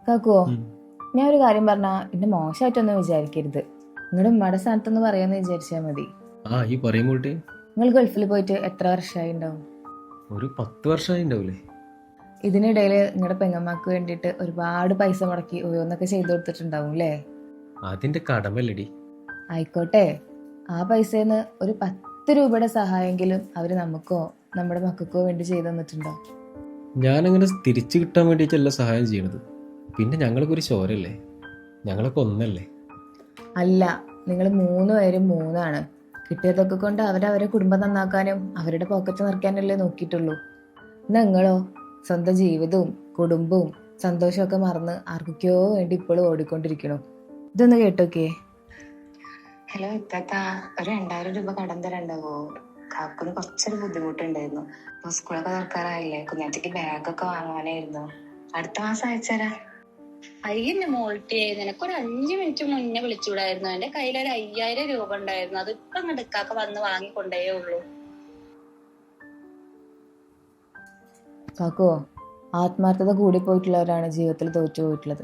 കാക്കുവോ, ഉം. ഞാൻ ഒരു കാര്യം പറഞ്ഞാ എന്നെ മോശമായിട്ടൊന്നും വിചാരിക്കരുത്. നിങ്ങളുടെ ഉമ്മയുടെ സ്ഥാനത്തൊന്ന് പറയാന്ന് വിചാരിച്ചാൽ മതി. ഈ പറയുമ്പോട്ടെ നിങ്ങൾ ഗൾഫിൽ പോയിട്ട് എത്ര വർഷമായി ഉണ്ടാവും? ഒരു 10 വർഷമായി ഉണ്ടാവൂലേ? ഇതിനിടയിൽ നിങ്ങളുടെ പെങ്ങന്മാർക്ക് വേണ്ടിയിട്ട് ഒരുപാട് പൈസ മുടക്കി ഓരോന്നൊക്കെ ചെയ്തു കൊടുത്തിട്ടുണ്ടാവും അല്ലേ? അതിന്റെ കടമല്ലടി. ആയിക്കോട്ടെ, ആ പൈസയിൽ ഒരു 10 രൂപയുടെ സഹായമെങ്കിലും അവർ നമുക്കോ നമ്മുടെ മക്കൾക്കോ വേണ്ടി ചെയ്തു തന്നിട്ടുണ്ടോ? ഞാനങ്ങനെ തിരിച്ചു കിട്ടാൻ വേണ്ടിയിട്ടല്ല സഹായം ചെയ്യണത്. പിന്നെ ഞങ്ങളൊക്കെ ഒരു ചോരല്ലേ, ഞങ്ങളൊക്കെ ഒന്നല്ലേ. അല്ല, നിങ്ങൾ 3 പേരും 3ആണ്. കിട്ടിയതൊക്കെ കൊണ്ട് അവരവരെ കുടുംബം നന്നാക്കാനും അവരുടെ പോക്കറ്റ് നിറയ്ക്കാനല്ലേ നോക്കിയിട്ടുള്ളൂ. നിങ്ങളോ സ്വന്തം ജീവിതവും കുടുംബവും സന്തോഷമൊക്കെ മറന്ന് ആർക്കൊക്കെയോ വേണ്ടി ഇപ്പോഴും ഓടിക്കൊണ്ടിരിക്കണു. ഇതൊന്ന് കേട്ടോക്കേ. ഹലോ ഇത്താത്ത, ഒരു 2000 രൂപ കടം തരണ്ടാവോ? കാക്കുന് കുറച്ചൊരു ബുദ്ധിമുട്ടുണ്ടായിരുന്നു. ഇപ്പൊ സ്കൂളൊക്കെ തുറക്കാറായില്ലേ, കുഞ്ഞാറ്റയ്ക്ക് ബാഗൊക്കെ വാങ്ങാനായിരുന്നു. അടുത്ത മാസം അയച്ചുതരാം. അയ്യന്നെ മോൾട്ടിയെ, നിനക്കൊരു 5 മിനിറ്റ് മുന്നേ വിളിച്ചുകൂടായിരുന്നു. എന്റെ കയ്യിൽ ഒരു 5000 രൂപ ഉണ്ടായിരുന്നു. അത് ഇപ്പൊ അങ്ങോട്ട് ഇക്കാക്ക വന്ന് വാങ്ങിക്കൊണ്ടേ ഉള്ളൂ. കാക്കുവോ, ആത്മാർത്ഥത കൂടിപ്പോയിട്ടുള്ളവരാണ് ജീവിതത്തിൽ തോറ്റു പോയിട്ടുള്ളത്.